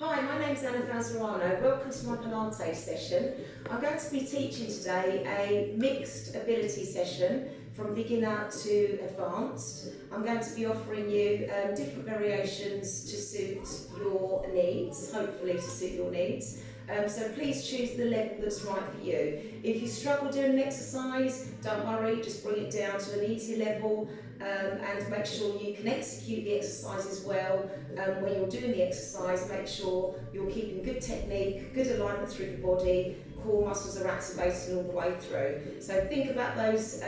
Hi, my name's Anna Valzerano. Welcome to my Pilates session. I'm going to be teaching today a mixed ability session from beginner to advanced. I'm going to be offering you different variations to suit your needs, hopefully to suit your needs. So please choose the level that's right for you. If you struggle doing an exercise, don't worry, just bring it down to an easy level and make sure you can execute the exercises well. When you're doing the exercise, make sure you're keeping good technique, good alignment through the body, core muscles are activated all the way through. So think about those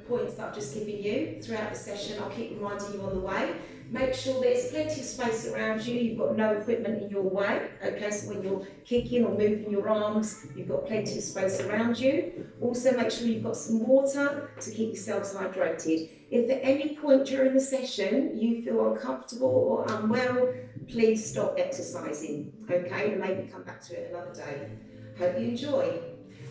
points that I've just given you throughout the session. I'll keep reminding you on the way. Make sure there's plenty of space around you, you've got no equipment in your way, okay, so when you're kicking or moving your arms, you've got plenty of space around you. Also make sure you've got some water to keep yourselves hydrated. If at any point during the session you feel uncomfortable or unwell, please stop exercising, okay, and maybe come back to it another day. Hope you enjoy.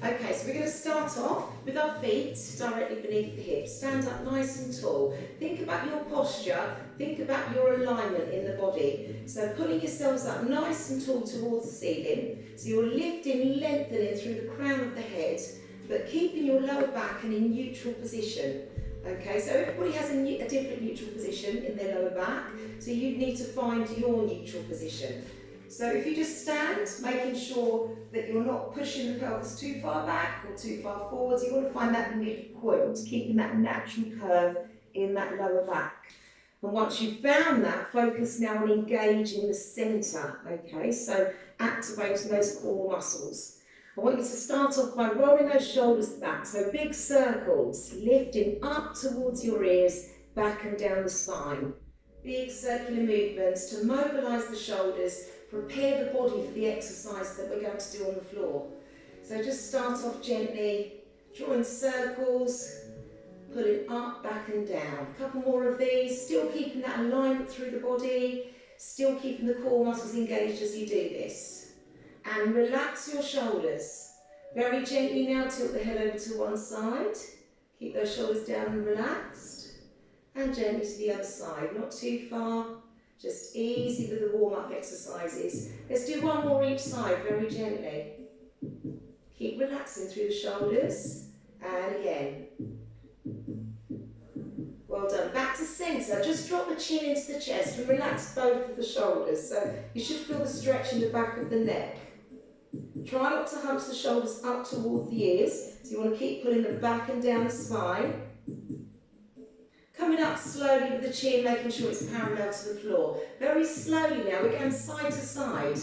Okay, so we're going to start off with our feet directly beneath the hips. Stand up nice and tall. Think about your posture, think about your alignment in the body. So pulling yourselves up nice and tall towards the ceiling. So you're lifting, lengthening through the crown of the head, but keeping your lower back in a neutral position. Okay, so everybody has a different neutral position in their lower back, so you need to find your neutral position. So if you just stand, making sure that you're not pushing the pelvis too far back or too far forwards, you want to find that midpoint, keeping that natural curve in that lower back. And once you've found that, focus now on engaging the centre, okay? So activating those core muscles. I want you to start off by rolling those shoulders back, so big circles, lifting up towards your ears, back and down the spine. Big circular movements to mobilise the shoulders, prepare the body for the exercise that we're going to do on the floor. So just start off gently, drawing circles, pulling up, back and down. A couple more of these, still keeping that alignment through the body, still keeping the core muscles engaged as you do this. And relax your shoulders. Very gently now tilt the head over to one side. Keep those shoulders down and relaxed. And gently to the other side, not too far. Just easy with the warm-up exercises. Let's do one more each side, very gently. Keep relaxing through the shoulders. And again. Well done. Back to centre. Just drop the chin into the chest and relax both of the shoulders. So you should feel the stretch in the back of the neck. Try not to hunch the shoulders up towards the ears. So you want to keep pulling them back and down the spine. Coming up slowly with the chin, making sure it's parallel to the floor. Very slowly now, we're going side to side.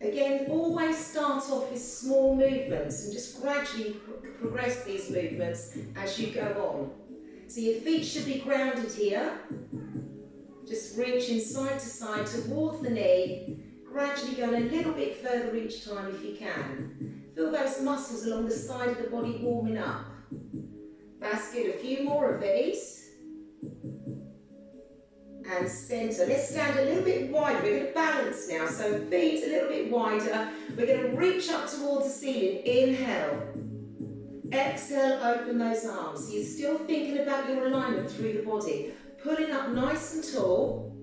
Again, always start off with small movements and just gradually progress these movements as you go on. So your feet should be grounded here. Just reaching side to side towards the knee. Gradually going a little bit further each time if you can. Feel those muscles along the side of the body warming up. That's good. A few more of these. And centre. Let's stand a little bit wider. We're going to balance now. So feet a little bit wider. We're going to reach up towards the ceiling. Inhale. Exhale, open those arms. So you're still thinking about your alignment through the body. Pulling up nice and tall.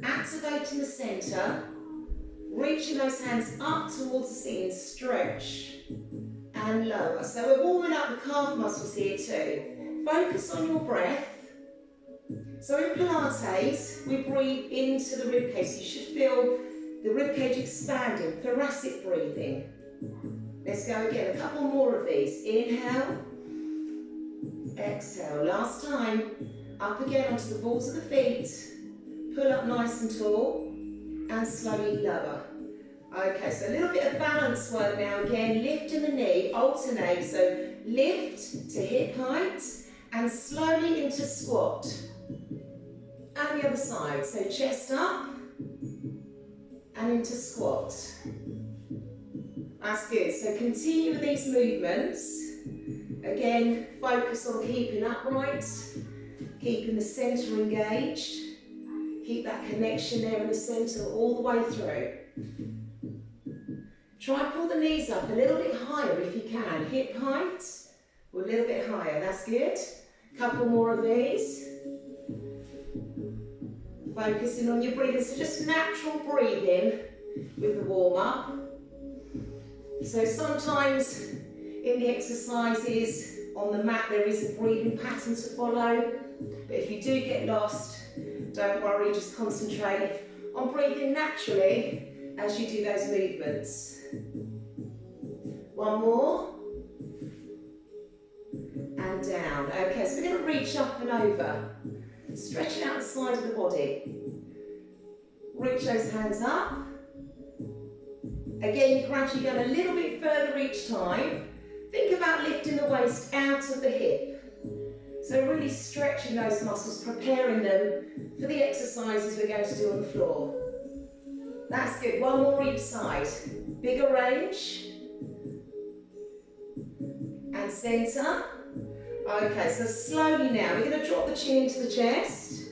Activating the centre. Reaching those hands up towards the ceiling. Stretch. And lower. So we're warming up the calf muscles here too. Focus on your breath. So in Pilates, we breathe into the ribcage. So you should feel the ribcage expanding, thoracic breathing. Let's go again, a couple more of these. Inhale, exhale. Last time, up again onto the balls of the feet. Pull up nice and tall, and slowly lower. Okay, so a little bit of balance work now. Again, lifting the knee, alternate. So lift to hip height, and slowly into squat. And the other side, so chest up and into squat. That's good, so continue with these movements. Again, focus on keeping upright, keeping the centre engaged. Keep that connection there in the centre all the way through. Try and pull the knees up a little bit higher if you can. Hip height or a little bit higher, that's good. Couple more of these. Focusing on your breathing, so just natural breathing. with the warm-up. So sometimes in the exercises on the mat there is a breathing pattern to follow, but if you do get lost, don't worry, just concentrate on breathing naturally as you do those movements. One more. And down. Okay, so we're going to reach up and over. Stretching out the side of the body. Reach those hands up. Again, you're gradually going a little bit further each time. Think about lifting the waist out of the hip. So really stretching those muscles, preparing them for the exercises we're going to do on the floor. That's good. One more each side. Bigger range. And centre. Okay, so slowly now, we're going to drop the chin into the chest.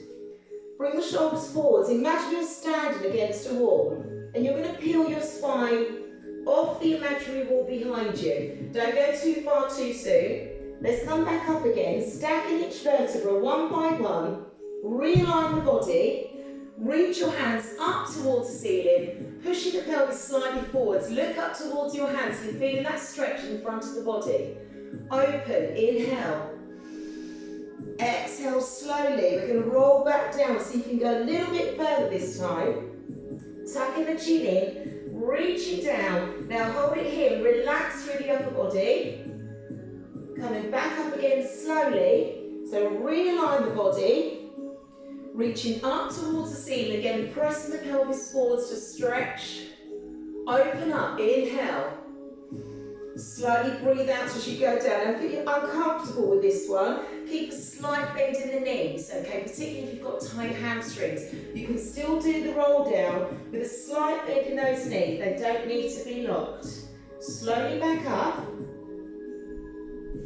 Bring the shoulders forwards. Imagine you're standing against a wall and you're going to peel your spine off the imaginary wall behind you. Don't go too far too soon. Let's come back up again, stacking each vertebra one by one. Realign the body. Reach your hands up towards the ceiling, pushing the pelvis slightly forwards. Look up towards your hands and feeling that stretch in front of the body. Open, inhale. Exhale slowly. We're going to roll back down so you can go a little bit further this time. Tucking the chin in, reaching down. Now hold it here, relax through the upper body. Coming back up again slowly. So realign the body. Reaching up towards the ceiling again, pressing the pelvis forwards to stretch. Open up, inhale. Slowly breathe out as you go down. And if you're uncomfortable with this one, keep a slight bend in the knees, okay? Particularly if you've got tight hamstrings. You can still do the roll down with a slight bend in those knees. They don't need to be locked. Slowly back up.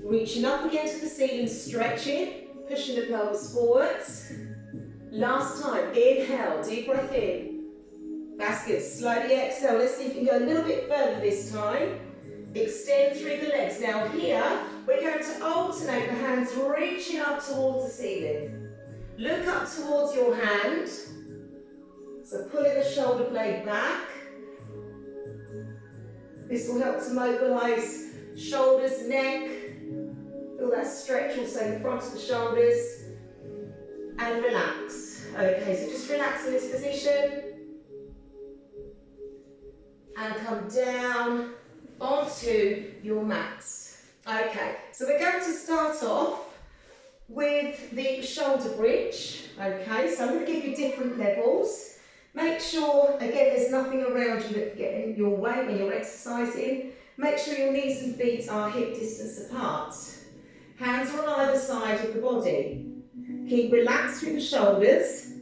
Reaching up again to the ceiling, stretching, pushing the pelvis forwards. Last time, inhale, deep breath in. That's good. Slowly exhale. Let's see if you can go a little bit further this time. Extend through the legs. Now here, we're going to alternate the hands reaching up towards the ceiling. Look up towards your hand. So pulling the shoulder blade back. This will help to mobilise shoulders, neck. Feel that stretch also in the front of the shoulders. And relax. Okay, so just relax in this position. And come down onto your mats. Okay, so we're going to start off with the shoulder bridge. Okay, so I'm going to give you different levels. Make sure, again, there's nothing around you that can get in your way when you're exercising. Make sure your knees and feet are hip distance apart. Hands are on either side of the body. Keep relaxed through the shoulders.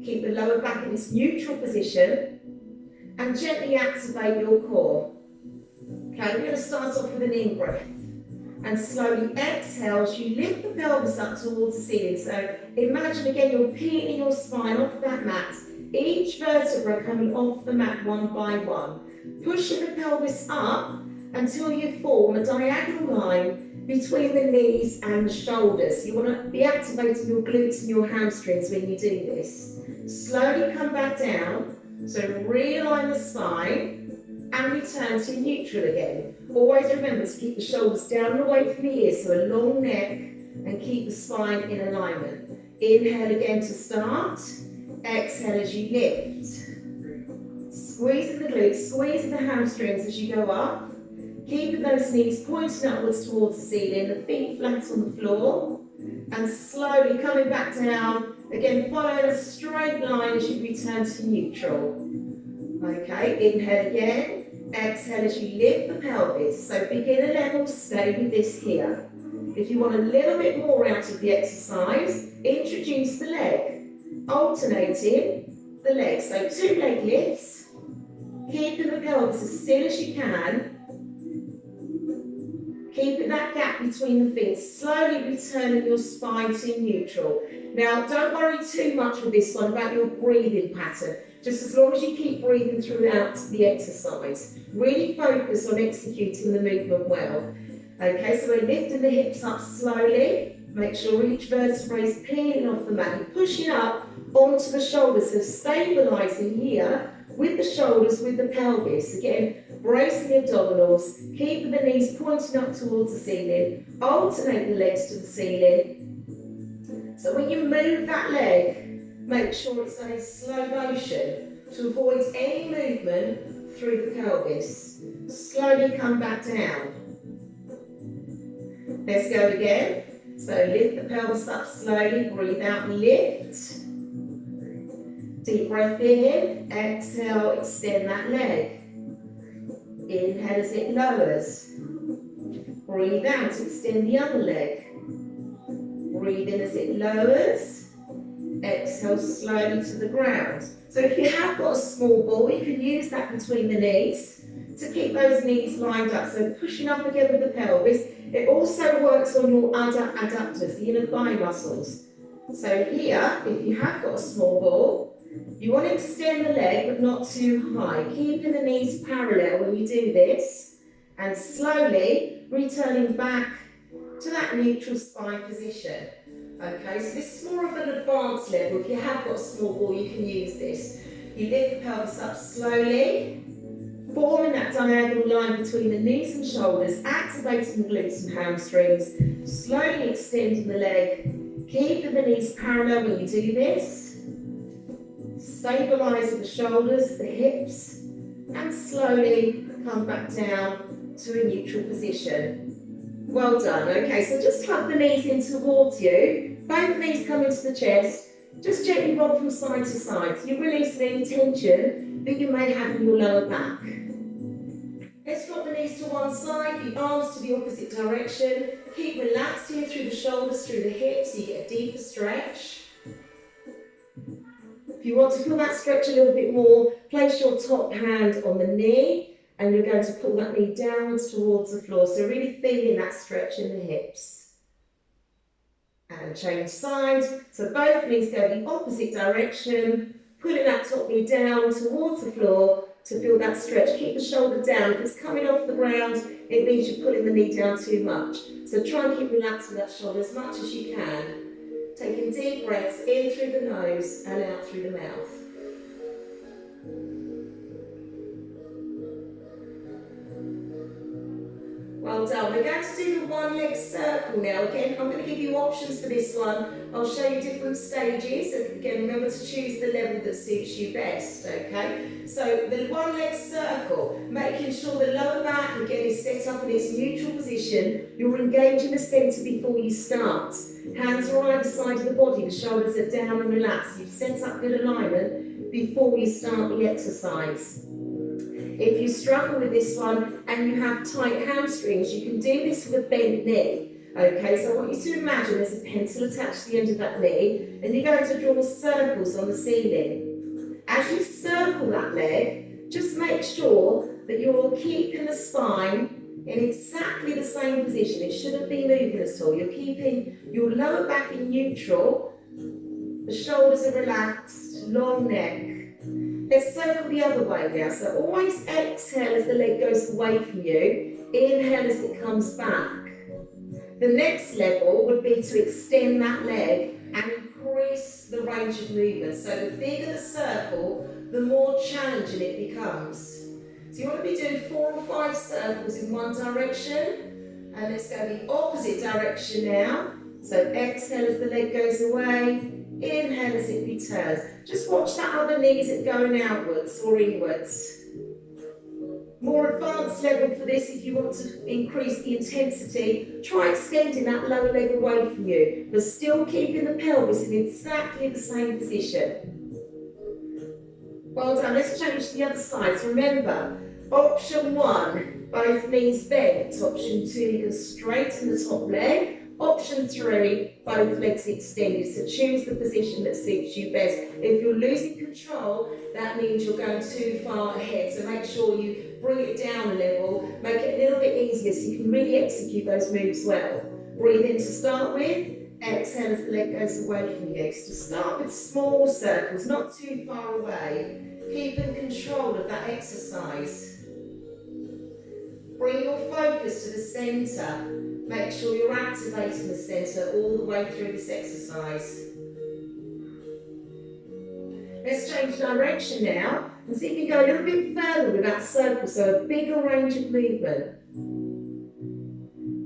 Keep the lower back in its neutral position. And gently activate your core. Okay, we're going to start off with an in-breath. And slowly exhale as you lift the pelvis up towards the ceiling. So imagine again you're peeling your spine off that mat. Each vertebra coming off the mat one by one. Pushing the pelvis up until you form a diagonal line between the knees and the shoulders. You want to be activating your glutes and your hamstrings when you do this. Slowly come back down. So realign the spine and return to neutral again. Always remember to keep the shoulders down and away from the ears, so a long neck, and keep the spine in alignment. Inhale again to start. Exhale as you lift. Squeezing the glutes, squeezing the hamstrings as you go up. Keeping those knees pointing upwards towards the ceiling, the feet flat on the floor. And slowly coming back down. Again, following a straight line as you return to neutral. Okay, inhale again. Exhale as you lift the pelvis. So beginner level, stay with this here. If you want a little bit more out of the exercise, introduce the leg. Alternating the legs. So 2 leg lifts. Keeping the pelvis as still as you can. Keeping that gap between the feet, slowly returning your spine to neutral. Now, don't worry too much with this one about your breathing pattern, just as long as you keep breathing throughout the exercise. Really focus on executing the movement well. Okay, so we're lifting the hips up slowly. Make sure each vertebrae is peeling off the mat and pushing up onto the shoulders, so stabilising here with the shoulders, with the pelvis. Again, bracing the abdominals, keeping the knees pointing up towards the ceiling, alternate the legs to the ceiling. So when you move that leg, make sure it's done in slow motion to avoid any movement through the pelvis. Slowly come back down. Let's go again. So lift the pelvis up slowly, breathe out and lift. Deep breath in, exhale, extend that leg. Inhale as it lowers. Breathe out, extend the other leg. Breathe in as it lowers. Exhale slowly to the ground. So if you have got a small ball, you can use that between the knees to keep those knees lined up. So pushing up again with the pelvis. It also works on your adductors, the inner thigh muscles. So here, if you have got a small ball, you want to extend the leg but not too high, keeping the knees parallel when you do this, and slowly returning back to that neutral spine position. Okay, so this is more of an advanced level. If you have got a small ball, you can use this. You lift the pelvis up slowly, forming that diagonal line between the knees and shoulders, activating the glutes and hamstrings, slowly extending the leg, keeping the knees parallel when you do this. Stabilise the shoulders, the hips, and slowly come back down to a neutral position. Well done. Okay, so just tuck the knees in towards you. Both knees come into the chest. Just gently rock from side to side. So you release any tension that you may have in your lower back. Let's drop the knees to one side, the arms to the opposite direction. Keep relaxed here through the shoulders, through the hips, so you get a deeper stretch. If you want to feel that stretch a little bit more, place your top hand on the knee and you're going to pull that knee downwards towards the floor. So really feeling that stretch in the hips. And change sides. So both knees go the opposite direction, pulling that top knee down towards the floor to feel that stretch. Keep the shoulder down. If it's coming off the ground, it means you're pulling the knee down too much. So try and keep relaxed with that shoulder as much as you can. Taking deep breaths in through the nose and out through the mouth. Well done. We're going to do the one leg circle now. Again, I'm going to give you options for this one. I'll show you different stages. And again, remember to choose the level that suits you best, okay? So the one leg circle, making sure the lower back again is set up in its neutral position. You're engaging the centre before you start. Hands are either side of the body, the shoulders are down and relaxed. You've set up good alignment before you start the exercise. If you struggle with this one and you have tight hamstrings, you can do this with a bent knee. Okay, so I want you to imagine there's a pencil attached to the end of that knee and you're going to draw circles on the ceiling. As you circle that leg, just make sure that you're keeping the spine in exactly the same position. It shouldn't be moving at all. You're keeping your lower back in neutral, the shoulders are relaxed, long neck. Let's circle the other way now. So always exhale as the leg goes away from you. Inhale as it comes back. The next level would be to extend that leg and increase the range of movement. So the bigger the circle, the more challenging it becomes. So you want to be doing 4 or 5 circles in one direction. And let's go the opposite direction now. So exhale as the leg goes away. Inhale as it returns. Just watch that other knee, is it going outwards or inwards? More advanced level for this, if you want to increase the intensity, try extending that lower leg away from you, but still keeping the pelvis in exactly the same position. Well done. Let's change to the other side. So remember, option 1, both knees bent. Option 2, you can straighten the top leg. Option 3, both legs extended. So choose the position that suits you best. If you're losing control, that means you're going too far ahead. So make sure you bring it down a level, make it a little bit easier so you can really execute those moves well. Breathe in to start with. Exhale as the leg goes away from you. So start with small circles, not too far away. Keeping control of that exercise. Bring your focus to the centre. Make sure you're activating the centre all the way through this exercise. Let's change direction now and see if you go a little bit further with that circle, so a bigger range of movement.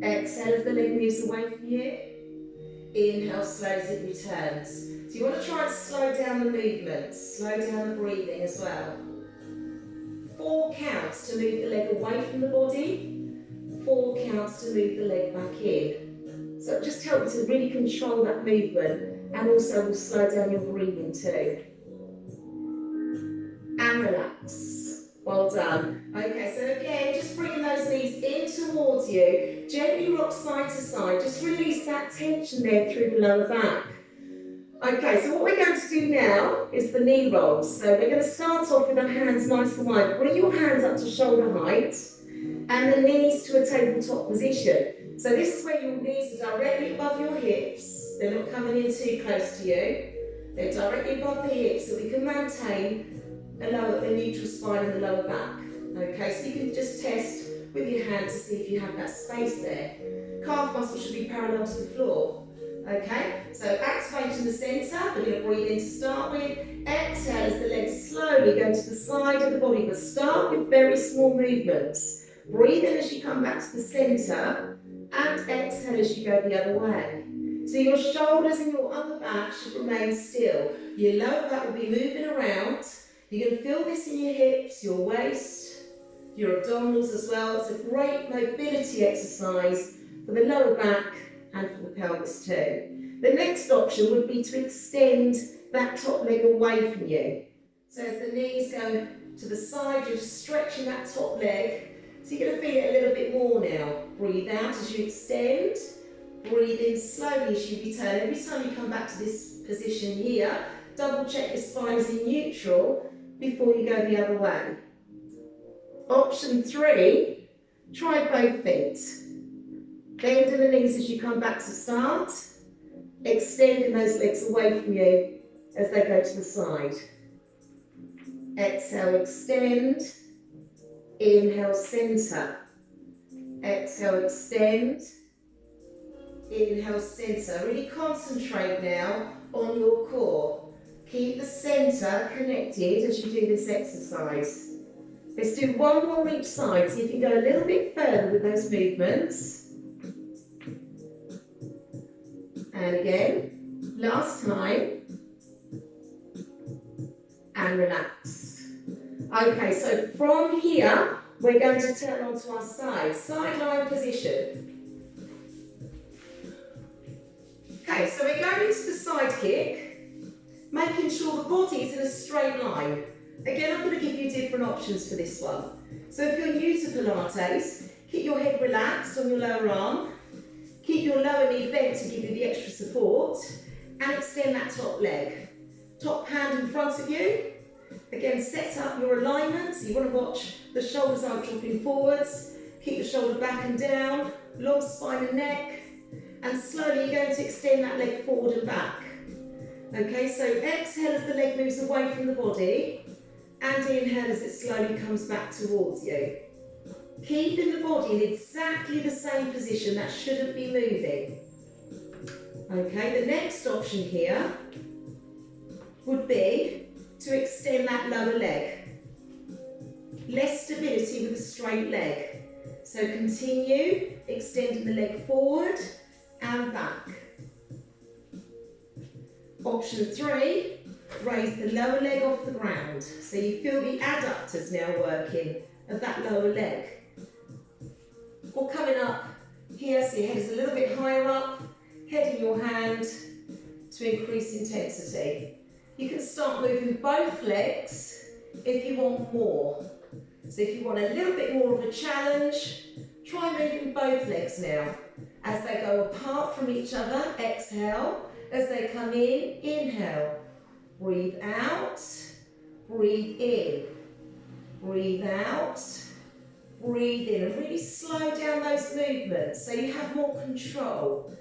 Exhale as the leg moves away from you. Inhale, slow as it returns. So you want to try and slow down the movement, slow down the breathing as well. 4 counts to move the leg away from the body, 4 counts to move the leg back in. So it just helps to really control that movement, and also will slow down your breathing too. And relax. Well done. Okay, so again, just bringing those knees in towards you. Gently rock side to side. Just release that tension there through the lower back. Okay, so what we're going to do now is the knee rolls. So we're going to start off with our hands nice and wide. Bring your hands up to shoulder height and the knees to a tabletop position. So this is where your knees are directly above your hips. They're not coming in too close to you. They're directly above the hips, so we can maintain a neutral spine in the lower back. Okay, so you can just test with your hand to see if you have that space there. Calf muscle should be parallel to the floor. Okay, so activating the centre, we're going to breathe in to start with. Exhale as the legs slowly go to the side of the body, but start with very small movements. Breathe in as you come back to the centre, and exhale as you go the other way. So your shoulders and your upper back should remain still. Your lower back will be moving around. You're going to feel this in your hips, your waist, your abdominals as well. It's a great mobility exercise for the lower back and for the pelvis too. The next option would be to extend that top leg away from you. So as the knees go to the side, you're just stretching that top leg. So you're going to feel it a little bit more now. Breathe out as you extend. Breathe in slowly as you return. Every time you come back to this position here, double check your spine is in neutral before you go the other way. Option 3, try both feet. Bending the knees as you come back to start, extending those legs away from you as they go to the side. Exhale, extend. Inhale, centre. Exhale, extend. Inhale, centre. Really concentrate now on your core. Keep the centre connected as you do this exercise. Let's do one more each side. See if you can go a little bit further with those movements. And again, last time. And relax. Okay, so from here, we're going to turn onto our side. Side lying position. Okay, so we're going into the side kick, making sure the body is in a straight line. Again, I'm going to give you different options for this one. So if you're new to Pilates, keep your head relaxed on your lower arm, keep your lower knee bent to give you the extra support, and extend that top leg. Top hand in front of you. Again, set up your alignment, so you want to watch the shoulders aren't dropping forwards. Keep the shoulder back and down, long spine and neck, and slowly you're going to extend that leg forward and back. Okay, so exhale as the leg moves away from the body, and inhale as it slowly comes back towards you. Keeping the body in exactly the same position, that shouldn't be moving. Okay, the next option here would be to extend that lower leg. Less stability with a straight leg. So continue extending the leg forward and back. Option 3, raise the lower leg off the ground. So you feel the adductors now working of that lower leg. Or coming up here, so your head is a little bit higher up, head in your hand to increase intensity. You can start moving both legs if you want more. So if you want a little bit more of a challenge, try moving both legs now. As they go apart from each other, exhale. As they come in, inhale. Breathe out, breathe in. Breathe out, breathe in. And really slow down those movements so you have more control.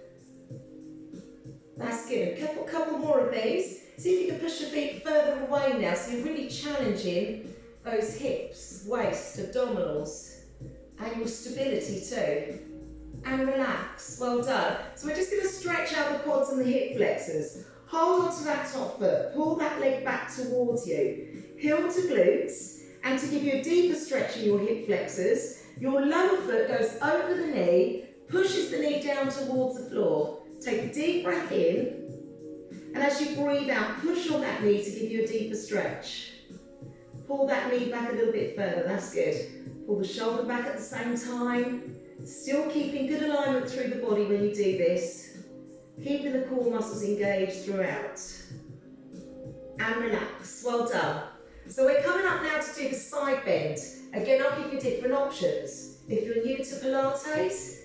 That's good. A couple more of these. See if you can push your feet further away now, so you're really challenging those hips, waist, abdominals, and your stability too. And relax. Well done. So we're just going to stretch out the quads and the hip flexors. Hold on to that top foot, pull that leg back towards you. Heel to glutes, and to give you a deeper stretch in your hip flexors, your lower foot goes over the knee, pushes the knee down towards the floor. Take a deep breath in, and as you breathe out, push on that knee to give you a deeper stretch. Pull that knee back a little bit further, that's good. Pull the shoulder back at the same time. Still keeping good alignment through the body when you do this. Keeping the core muscles engaged throughout. And relax, well done. So we're coming up now to do the side bend. Again, I'll give you different options. If you're new to Pilates,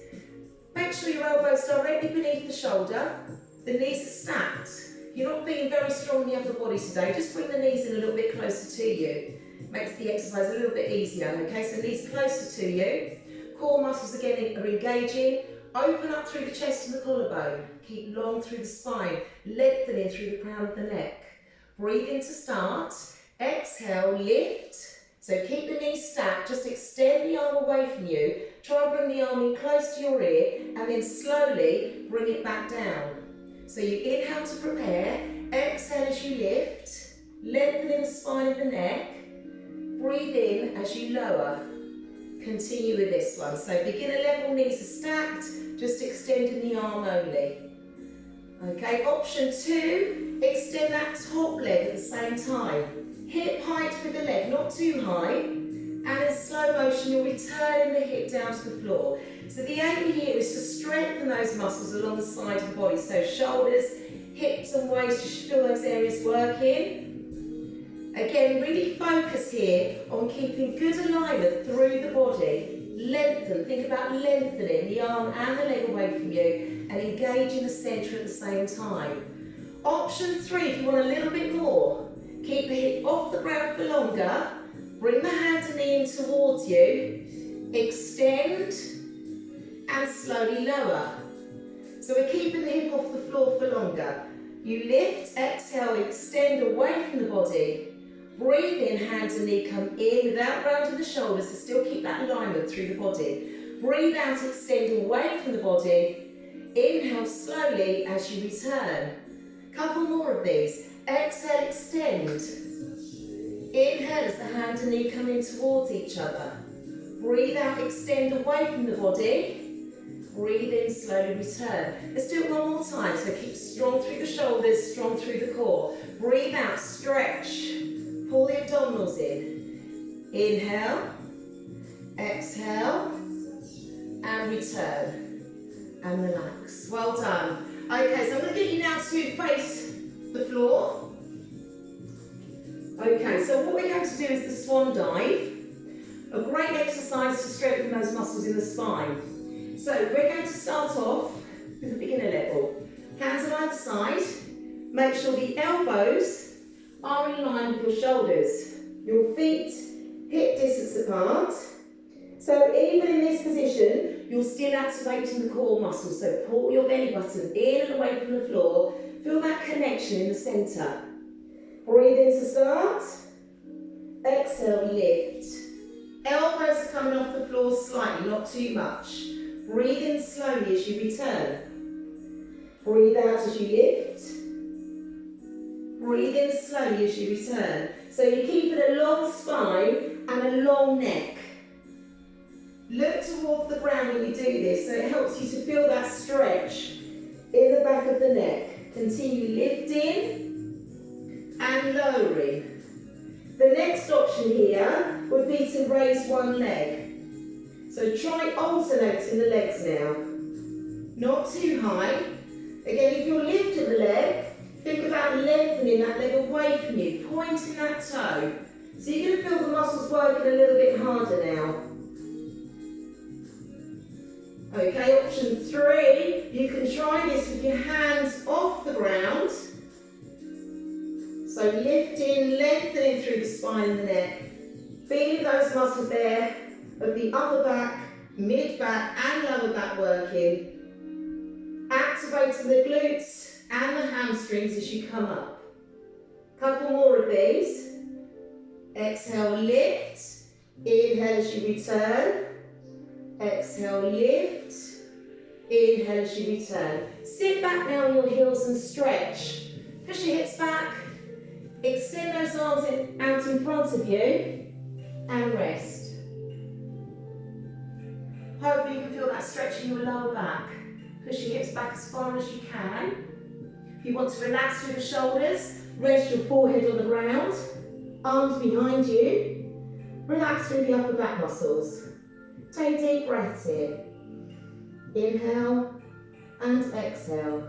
make sure your elbows directly beneath the shoulder. The knees are stacked. If you're not feeling very strong in the upper body today, just bring the knees in a little bit closer to you. Makes the exercise a little bit easier, okay? So knees closer to you. Core muscles again are engaging. Open up through the chest and the collarbone. Keep long through the spine. Lengthening through the crown of the neck. Breathe in to start. Exhale, lift. So keep the knees stacked. Just extend the arm away from you. Try and bring the arm in close to your ear. And then slowly bring it back down. So you inhale to prepare. Exhale as you lift. Lengthening the spine of the neck. Breathe in as you lower. Continue with this one. So beginner level, knees are stacked, just extending the arm only. Okay, option 2, extend that top leg at the same time. Hip height with the leg, not too high. And in slow motion, you're returning the hip down to the floor. So the aim here is to strengthen those muscles along the side of the body. So shoulders, hips and waist, you should feel those areas working. Again, really focus here on keeping good alignment through the body. Lengthen, think about lengthening the arm and the leg away from you and engaging the centre at the same time. Option 3, if you want a little bit more, keep the hip off the ground for longer, bring the hand and knee in towards you, extend and slowly lower. So we're keeping the hip off the floor for longer. You lift, exhale, extend away from the body. Breathe in, hand and knee come in without rounding the shoulders, so still keep that alignment through the body. Breathe out, extend away from the body. Inhale slowly as you return. Couple more of these. Exhale, extend. Inhale as the hand and knee come in towards each other. Breathe out, extend away from the body. Breathe in, slowly return. Let's do it one more time, so keep strong through the shoulders, strong through the core. Breathe out, stretch. Pull the abdominals in. Inhale, exhale, and return. And relax. Well done. Okay, so I'm going to get you now to face the floor. Okay, so what we're going to do is the swan dive. A great exercise to strengthen those muscles in the spine. So we're going to start off with the beginner level. Hands on either side. Make sure the elbows are in line with your shoulders. Your feet hip distance apart. So even in this position, you're still activating the core muscles. So pull your belly button in and away from the floor. Feel that connection in the centre. Breathe in to start. Exhale, lift. Elbows are coming off the floor slightly, not too much. Breathe in slowly as you return. Breathe out as you lift. Breathe in slowly as you return. So you're keeping a long spine and a long neck. Look towards the ground when you do this, so it helps you to feel that stretch in the back of the neck. Continue lifting and lowering. The next option here would be to raise one leg. So try alternating the legs now. Not too high. Again, if you're lifting the leg, think about lengthening that leg away from you, pointing that toe. So you're going to feel the muscles working a little bit harder now. Okay, option 3, you can try this with your hands off the ground. So lifting, lengthening through the spine and the neck. Feeling those muscles there of the upper back, mid back and lower back working. Activating the glutes and the hamstrings as you come up. Couple more of these. Exhale, lift. Inhale as you return. Exhale, lift. Inhale as you return. Sit back now on your heels and stretch. Push your hips back, extend those arms out in front of you, and rest. Hopefully you can feel that stretch in your lower back. Push your hips back as far as you can. If you want to relax through the shoulders, rest your forehead on the ground, arms behind you. Relax through the upper back muscles. Take deep breaths in. Inhale and exhale.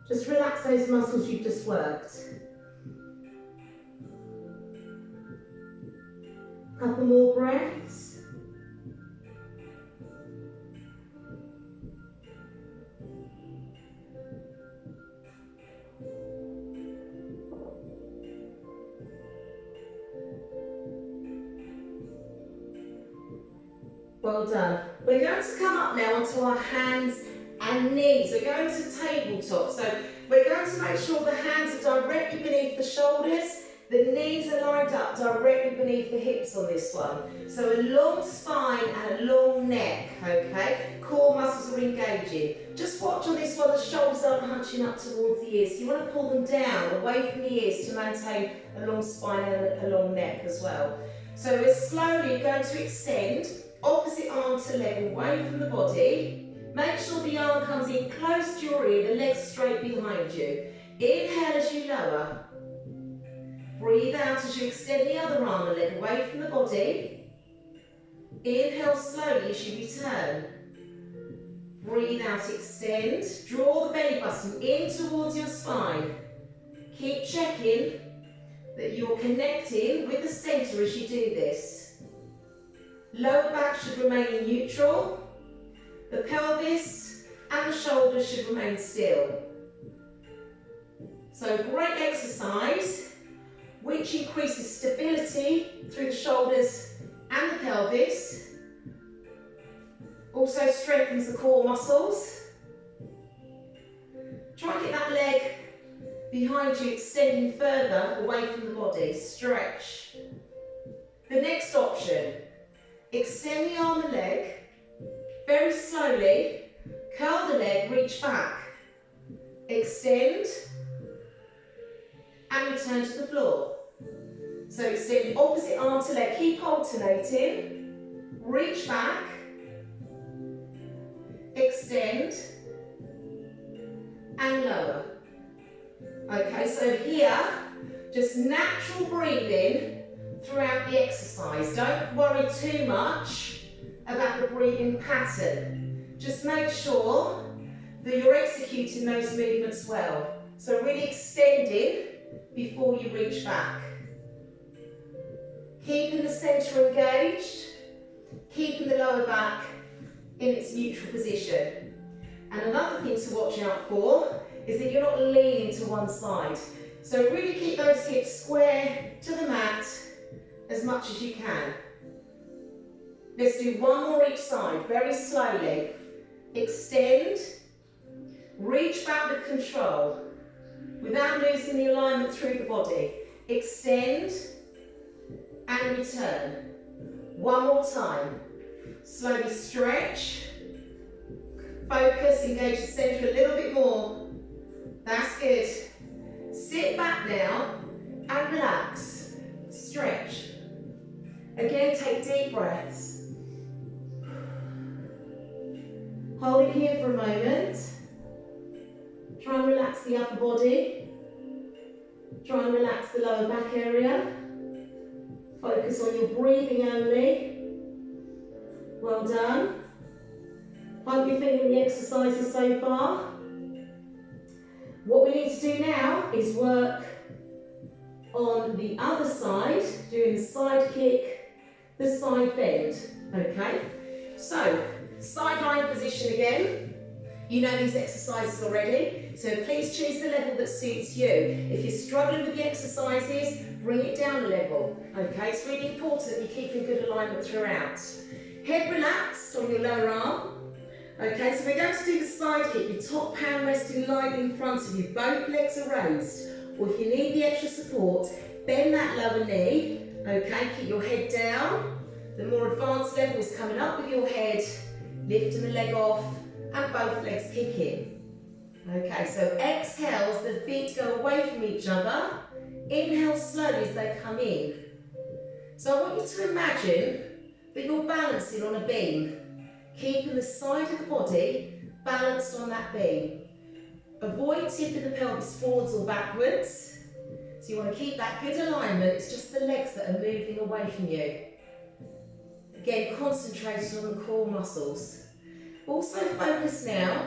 Just relax those muscles you've just worked. Couple more breaths. Well done. We're going to come up now onto our hands and knees. We're going to tabletop. So we're going to make sure the hands are directly beneath the shoulders. The knees are lined up directly beneath the hips on this one. So a long spine and a long neck, okay? Core muscles are engaging. Just watch on this one, the shoulders aren't hunching up towards the ears. So you want to pull them down, away from the ears to maintain a long spine and a long neck as well. So we're slowly going to extend, opposite arm to leg, away from the body. Make sure the arm comes in close to your ear, the legs straight behind you. Inhale as you lower. Breathe out as you extend the other arm and leg away from the body. Inhale slowly as you return. Breathe out, extend. Draw the belly button in towards your spine. Keep checking that you're connecting with the centre as you do this. Lower back should remain in neutral. The pelvis and the shoulders should remain still. So great exercise, which increases stability through the shoulders and the pelvis. Also strengthens the core muscles. Try and get that leg behind you extending further away from the body. Stretch. The next option, extend the arm and leg very slowly. Curl the leg, reach back. Extend and return to the floor. So extend opposite arm to leg, keep alternating, reach back, extend and lower. Okay, so here, just natural breathing throughout the exercise. Don't worry too much about the breathing pattern. Just make sure that you're executing those movements well. So really extending before you reach back. Keeping the centre engaged, keeping the lower back in its neutral position. And another thing to watch out for is that you're not leaning to one side. So really keep those hips square to the mat as much as you can. Let's do one more each side, very slowly. Extend, reach back with control, without losing the alignment through the body. Extend and return. One more time. Slowly stretch. Focus, engage the centre a little bit more. That's good. Sit back now and relax. Stretch. Again, take deep breaths. Hold it here for a moment. Try and relax the upper body. Try and relax the lower back area. Focus on your breathing only. Well done. Hope you're feeling the exercises so far. What we need to do now is work on the other side, doing the side kick, the side bend. Okay? So, side lying position again. You know these exercises already, so please choose the level that suits you. If you're struggling with the exercises, bring it down a level. Okay, it's really important you keep in good alignment throughout. Head relaxed on your lower arm. Okay, so we're going to do the side kick. Your top hand resting lightly in front of you. Both legs are raised. Or if you need the extra support, bend that lower knee. Okay, keep your head down. The more advanced level is coming up with your head, lifting the leg off, and both legs kick in. Okay, so exhale as the feet go away from each other. Inhale slowly as they come in. So I want you to imagine that you're balancing on a beam, keeping the side of the body balanced on that beam. Avoid tipping the pelvis forwards or backwards. So you want to keep that good alignment. It's just the legs that are moving away from you. Again, concentrating on the core muscles. Also focus now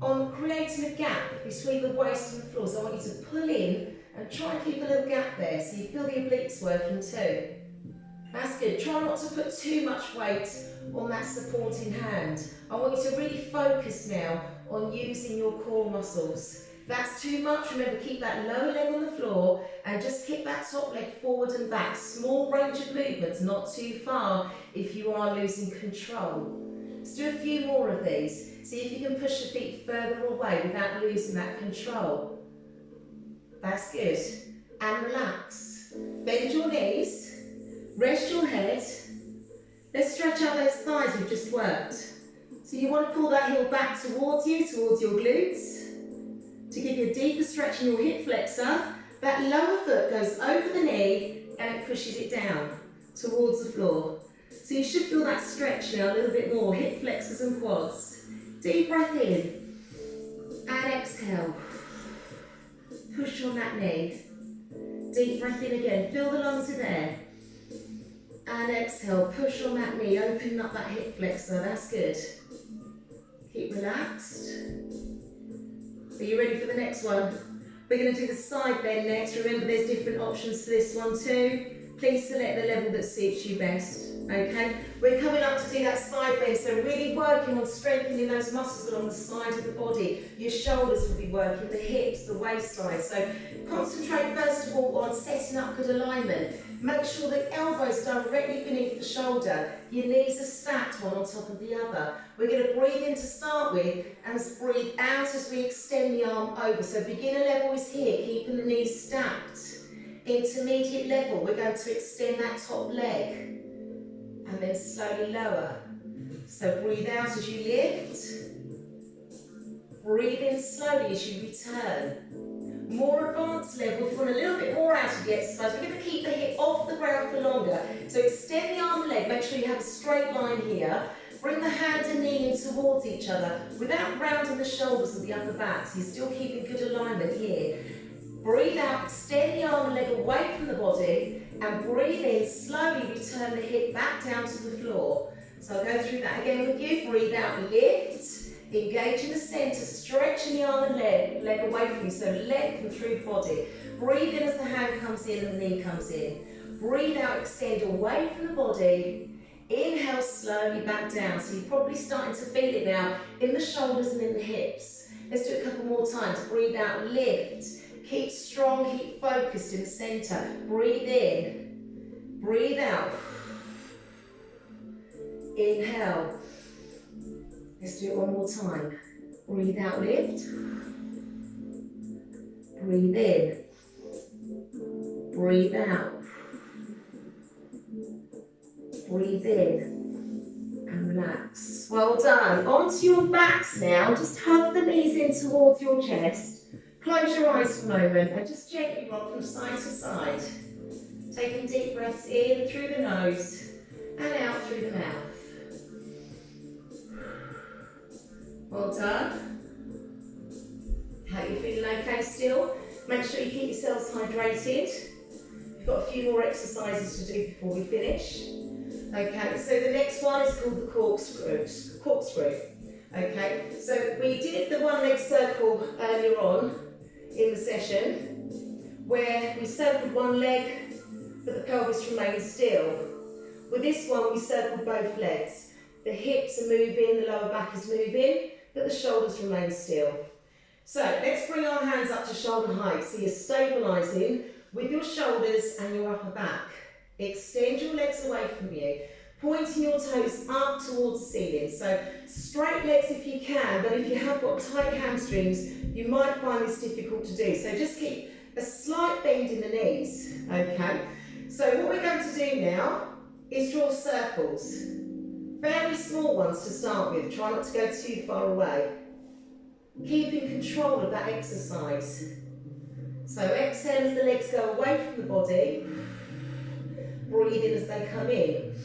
on creating a gap between the waist and the floor. So I want you to pull in and try and keep a little gap there so you feel the obliques working too. That's good. Try not to put too much weight on that supporting hand. I want you to really focus now on using your core muscles. If that's too much, remember, keep that lower leg on the floor and just kick that top leg forward and back. Small range of movements, not too far if you are losing control. Let's do a few more of these. See if you can push your feet further away without losing that control. That's good. And relax. Bend your knees. Rest your head. Let's stretch out those thighs we've just worked. So you want to pull that heel back towards you, towards your glutes, to give you a deeper stretch in your hip flexor. That lower foot goes over the knee and it pushes it down towards the floor. So you should feel that stretch now a little bit more, hip flexors and quads. Deep breath in and exhale. Push on that knee. Deep breath in again, fill the lungs with air. And exhale, push on that knee, open up that hip flexor, that's good. Keep relaxed. Are you ready for the next one? We're going to do the side bend next. Remember, there's different options for this one too. Please select the level that suits you best. Okay, we're coming up to do that side bend, so really working on strengthening those muscles along the side of the body. Your shoulders will be working, the hips, the waistline. So concentrate first of all on setting up good alignment. Make sure the elbows directly beneath the shoulder. Your knees are stacked one on top of the other. We're going to breathe in to start with and breathe out as we extend the arm over. So beginner level is here, keeping the knees stacked. Intermediate level, we're going to extend that top leg and then slowly lower. So breathe out as you lift. Breathe in slowly as you return. More advanced level, if you want a little bit more out of the exercise, we're going to keep the hip off the ground for longer. So extend the arm and leg, make sure you have a straight line here. Bring the hand and knee in towards each other without rounding the shoulders or the upper back. So you're still keeping good alignment here. Breathe out, extend the arm and leg away from the body, and breathe in, slowly return the hip back down to the floor. So I'll go through that again with you. Breathe out, lift, engage in the centre, stretching the arm and leg away from you, so lengthen through the body. Breathe in as the hand comes in and the knee comes in. Breathe out, extend away from the body. Inhale slowly back down. So you're probably starting to feel it now in the shoulders and in the hips. Let's do it a couple more times. Breathe out, lift. Keep strong, keep focused in the centre. Breathe in, breathe out. Inhale. Let's do it one more time. Breathe out, lift. Breathe in. Breathe out. Breathe in. And relax. Well done. Onto your backs now. Just hug the knees in towards your chest. Close your eyes for a moment and just gently rock from side to side. Taking deep breaths in through the nose and out through the mouth. Well done. How you feeling okay still? Make sure you keep yourselves hydrated. We've got a few more exercises to do before we finish. Okay, so the next one is called the corkscrew. Okay, so we did the one leg circle earlier on in the session where we circled one leg but the pelvis remained still. With this one we circled both legs. The hips are moving, the lower back is moving, but the shoulders remain still. So let's bring our hands up to shoulder height. So you're stabilising with your shoulders and your upper back. Extend your legs away from you, pointing your toes up towards the ceiling. So straight legs if you can, but if you have got tight hamstrings, you might find this difficult to do. So just keep a slight bend in the knees, okay? So what we're going to do now is draw circles. Very small ones to start with. Try not to go too far away. keeping control of that exercise. So exhale as the legs go away from the body. Breathe in as they come in.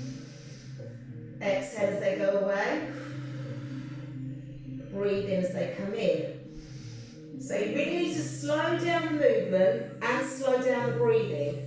Exhale as they go away. Breathe in as they come in. So you really need to slow down the movement and slow down the breathing.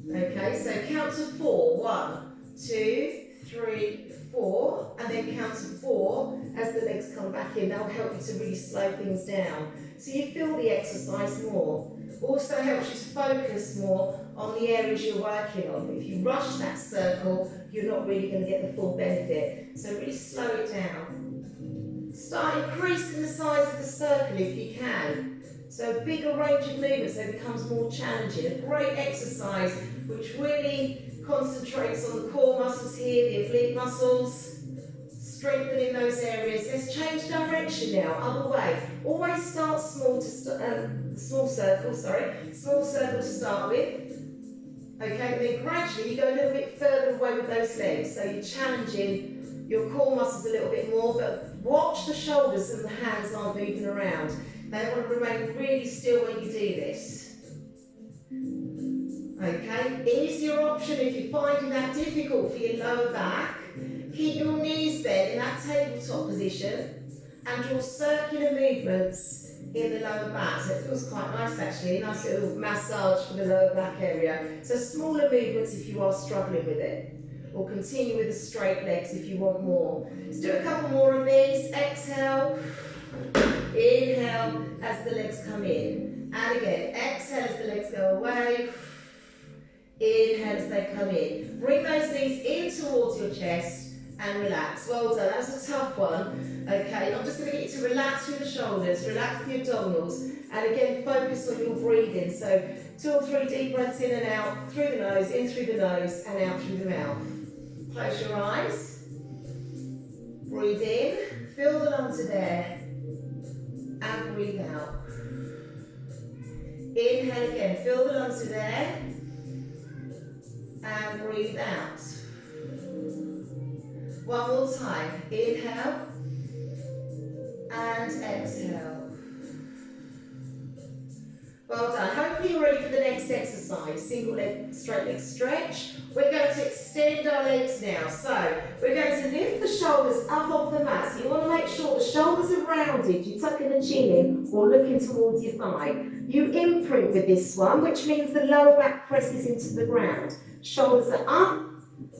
Okay, so count to 4. 1, 2, 3, 4, and then count to 4 as the legs come back in. That'll help you to really slow things down, so you feel the exercise more. Also helps you to focus more on the areas you're working on. If you rush that circle, you're not really going to get the full benefit. So really slow it down. Start increasing the size of the circle if you can. So a bigger range of movement, so it becomes more challenging. A great exercise which really concentrates on the core muscles here, the oblique muscles, strengthening those areas. Let's change direction now, other way. Always start small small circle to start with. Okay, and then gradually you go a little bit further away with those legs, so you're challenging your core muscles a little bit more, but watch the shoulders and the hands aren't moving around. They want to remain really still when you do this. Okay, easier option if you're finding that difficult for your lower back. Keep your knees then in that tabletop position and draw circular movements in the lower back. So it feels quite nice actually, a nice little massage for the lower back area. So smaller movements if you are struggling with it. Or continue with the straight legs if you want more. Let's do a couple more of these. Exhale, inhale as the legs come in. And again, exhale as the legs go away. Inhale as they come in. Bring those knees in towards your chest and relax. Well done, that was a tough one. Okay, I'm just going to get you to relax through the shoulders, relax the abdominals, and again focus on your breathing. So 2 or 3 deep breaths in and out, through the nose, in through the nose, and out through the mouth. Close your eyes. Breathe in, fill the lungs of air, and breathe out. Inhale again, fill the lungs with air, and breathe out. One more time. Inhale and exhale. Well done. Hopefully you're ready for the next exercise. Single leg, straight leg stretch. We're going to extend our legs now. So we're going to lift the shoulders up off the mat. So you want to make sure the shoulders are rounded. You're tucking the chin in or looking towards your thigh. You imprint with this one, which means the lower back presses into the ground. Shoulders are up,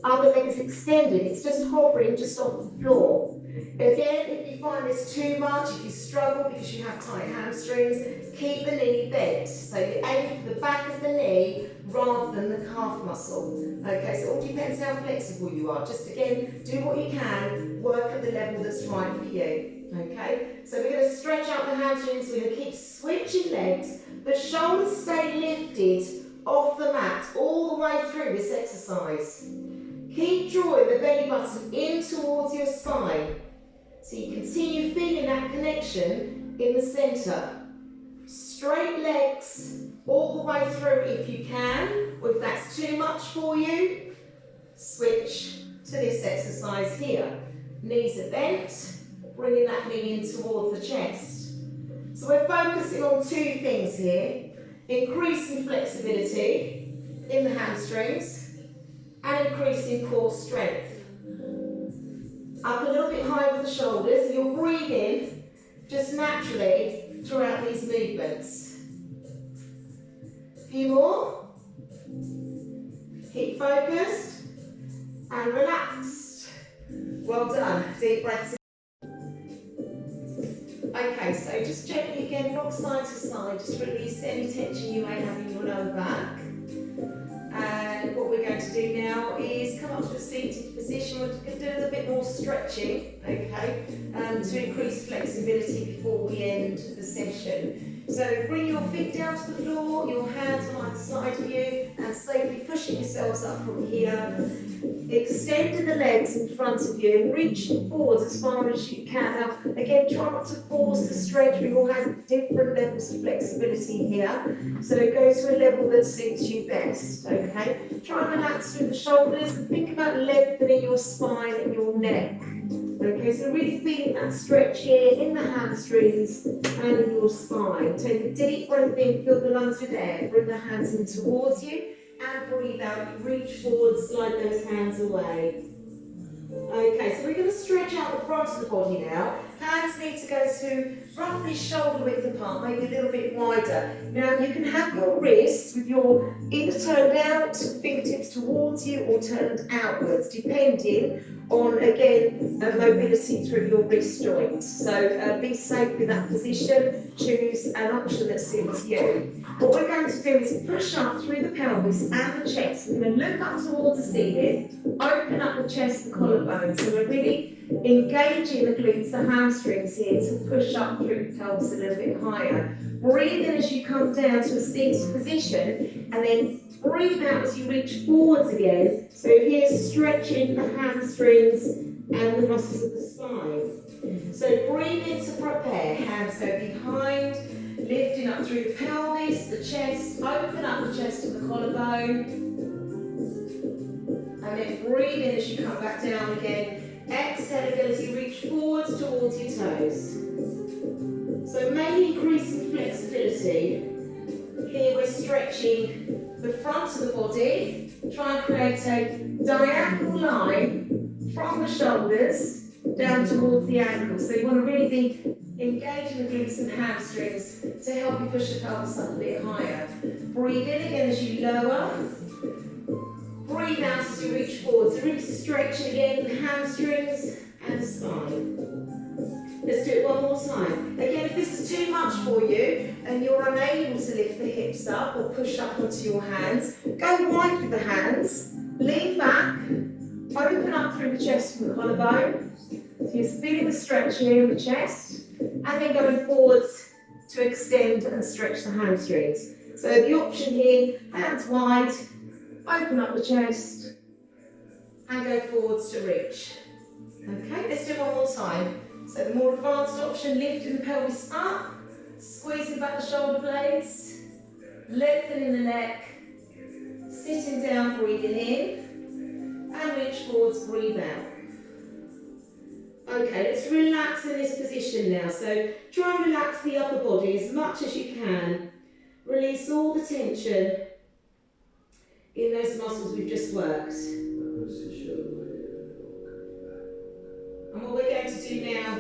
other leg is extended. It's just hovering just off the floor. Again, if you find this too much, if you struggle because you have tight hamstrings, keep the knee bent. So you aim for the back of the knee rather than the calf muscle. Okay, so it all depends how flexible you are. Just again, do what you can, work at the level that's right for you. Okay, so we're going to stretch out the hamstrings, we're going to keep switching legs. The shoulders stay lifted off the mat all the way through this exercise. Keep drawing the belly button in towards your spine. So you continue feeling that connection in the centre. Straight legs all the way through if you can, or if that's too much for you, switch to this exercise here. Knees are bent, bringing that knee in towards the chest. So we're focusing on 2 things here. Increasing flexibility in the hamstrings and increasing core strength. Up a little bit higher with the shoulders, you're breathing just naturally throughout these movements. A few more. Keep focused and relaxed. Well done. Deep breaths. Okay, so just gently again, rock side to side, just release any tension you may have in your lower back. And what we're going to do now is come up to a seated position. We're going to do a little bit more stretching, okay, to increase flexibility before we end the session. So bring your feet down to the floor, your hands on either side of you, and safely pushing yourselves up from here. Extending the legs in front of you and reaching forwards as far as you can. Now, again, try not to force the stretch. We all have different levels of flexibility here. So go to a level that suits you best, okay? Try and relax through the shoulders and think about lengthening your spine and your neck. Okay, so really feeling that stretch here in the hamstrings and in your spine. Take a deep breath in, fill the lungs with air. Bring the hands in towards you and breathe out. Reach forward, slide those hands away. Okay, so we're going to stretch out the front of the body now. Hands need to go to roughly shoulder width apart, maybe a little bit wider. Now you can have your wrists with your either turned out, fingertips towards you, or turned outwards, depending on, again, mobility through your wrist joints. So be safe with that position. Choose an option that suits you. What we're going to do is push up through the pelvis and the chest. We're going to look up towards the ceiling, open up the chest, the collarbone. So we're really engaging the glutes, the hamstrings here to push up through the pelvis a little bit higher. Breathe in as you come down to a seated position, and then breathe out as you reach forwards again. So here, stretching the hamstrings and the muscles of the spine. So breathe in to prepare. Hands go behind, lifting up through the pelvis, the chest. Open up the chest and the collarbone. And then breathe in as you come back down again. Exhale again as you reach forwards towards your toes. So mainly increasing flexibility. Here we're stretching the front of the body. Try and create a diagonal line from the shoulders down towards the ankles. So you want to really be engaging the glutes and hamstrings to help you push the pelvis up a bit higher. Breathe in again as you lower. Breathe out as you reach forward. So really stretching again the hamstrings and the spine. Let's do it one more time. Again, if this is too much for you and you're unable to lift the hips up or push up onto your hands, go wide with the hands, lean back, open up through the chest and the collarbone. So you're feeling the stretch here in the chest, and then going forwards to extend and stretch the hamstrings. So the option here, hands wide, open up the chest, and go forwards to reach. Okay, let's do it one more time. So the more advanced option, lifting the pelvis up, squeezing back the shoulder blades, lengthening the neck, sitting down, breathing in, and reach forwards, breathe out. Okay, let's relax in this position now. So try and relax the upper body as much as you can. Release all the tension in those muscles we've just worked. And what we're going to do now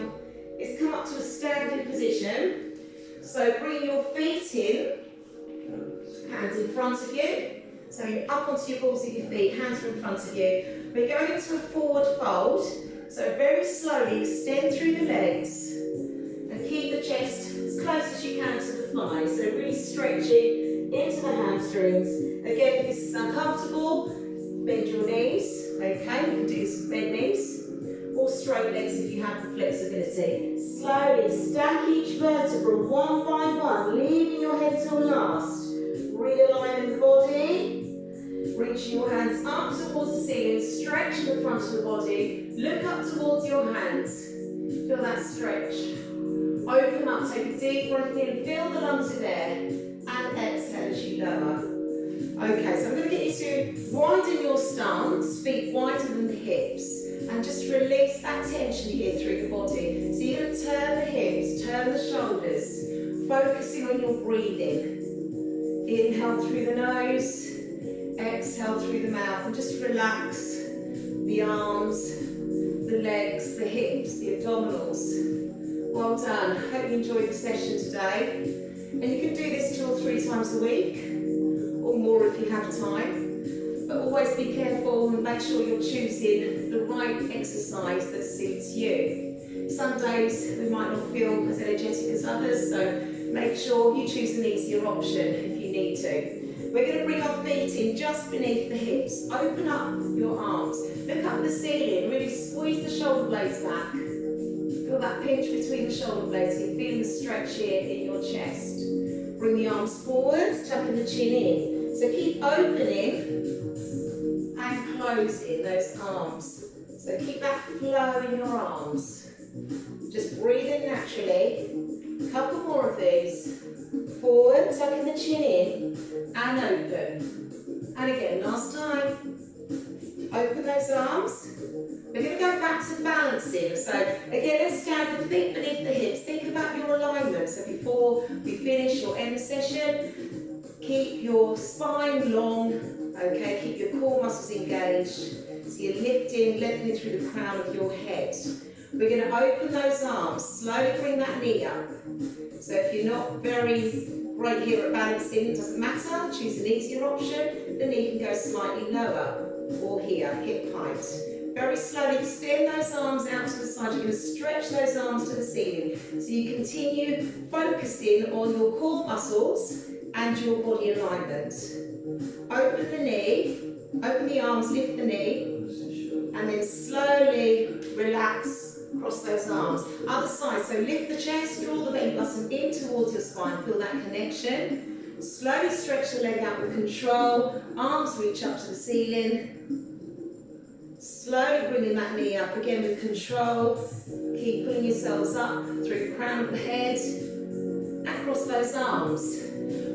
is come up to a standing position. So bring your feet in, hands in front of you. So you're up onto your balls of your feet, hands are in front of you. We're going into a forward fold. So very slowly extend through the legs and keep the chest as close as you can to the thighs. So really stretching into the hamstrings. Again, if this is uncomfortable, bend your knees. Okay, you can do this with bent knees. Or straight legs if you have the flexibility. Slowly stack each vertebra one by one, leaving your head till last. Realigning the body. Reaching your hands up towards the ceiling, stretch the front of the body. Look up towards your hands. Feel that stretch. Open up, take a deep breath in, fill the lungs with air, and exhale as you lower. Okay, so I'm going to get you to widen your stance, feet wider than the hips. And just release that tension here through the body. So you're going to turn the hips, turn the shoulders, focusing on your breathing. Inhale through the nose, exhale through the mouth, and just relax the arms, the legs, the hips, the abdominals. Well done. Hope you enjoyed the session today. And you can do this 2 or 3 times a week, or more if you have time. But always be careful and make sure you're choosing the right exercise that suits you. Some days we might not feel as energetic as others, so make sure you choose an easier option if you need to. We're going to bring our feet in just beneath the hips. Open up your arms. Look up at the ceiling. Really squeeze the shoulder blades back. Feel that pinch between the shoulder blades. You're feeling the stretch here in your chest. Bring the arms forward, tucking the chin in. So keep opening and closing those arms. So keep that flow in your arms. Just breathe in naturally. A couple more of these. Forward, tucking the chin in, and open. And again, last time. Open those arms. We're going to go back to balancing. So again, let's stand with feet beneath the hips. Think about your alignment. So before we finish or end the session, keep your spine long, okay? Keep your core muscles engaged. So you're lifting, lengthening through the crown of your head. We're going to open those arms, slowly bring that knee up. So if you're not very great here at balancing, it doesn't matter, choose an easier option. The knee can go slightly lower, or here, hip height. Very slowly extend those arms out to the side. You're going to stretch those arms to the ceiling. So you continue focusing on your core muscles and your body alignment. Open the knee, open the arms, lift the knee, and then slowly relax across those arms. Other side, so lift the chest, draw the belly button in towards your spine, feel that connection. Slowly stretch the leg out with control, arms reach up to the ceiling. Slowly bringing that knee up again with control. Keep pulling yourselves up through the crown of the head and across those arms.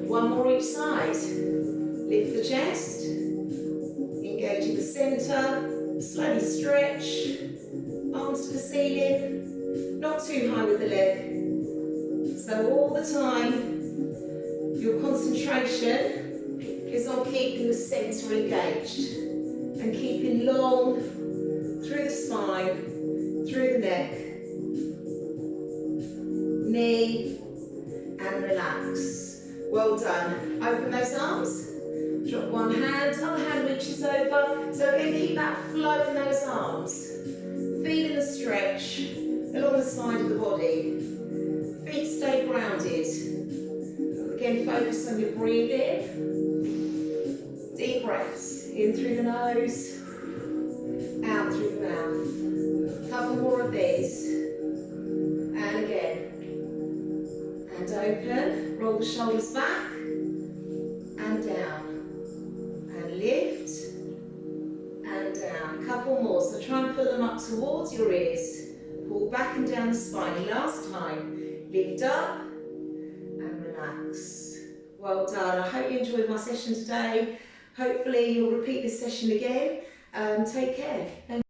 One more each side. Lift the chest, engaging the centre, slowly stretch, arms to the ceiling, not too high with the leg. So all the time, your concentration is on keeping the centre engaged and keeping long through the spine, through the neck, knee, and relax. Well done. Open those arms. Drop one hand, other hand reaches over. So again, keep that flow in those arms. Feeling the stretch along the side of the body. Feet stay grounded. Again, focus on your breathing. Deep breaths. In through the nose, out through the mouth. Couple more of these. And again. And open. Roll the shoulders back. And down. And lift, and down. A couple more, so try and pull them up towards your ears. Pull back and down the spine. Last time. Lift up and relax. Well done. I hope you enjoyed my session today. Hopefully you'll repeat this session again. Take care.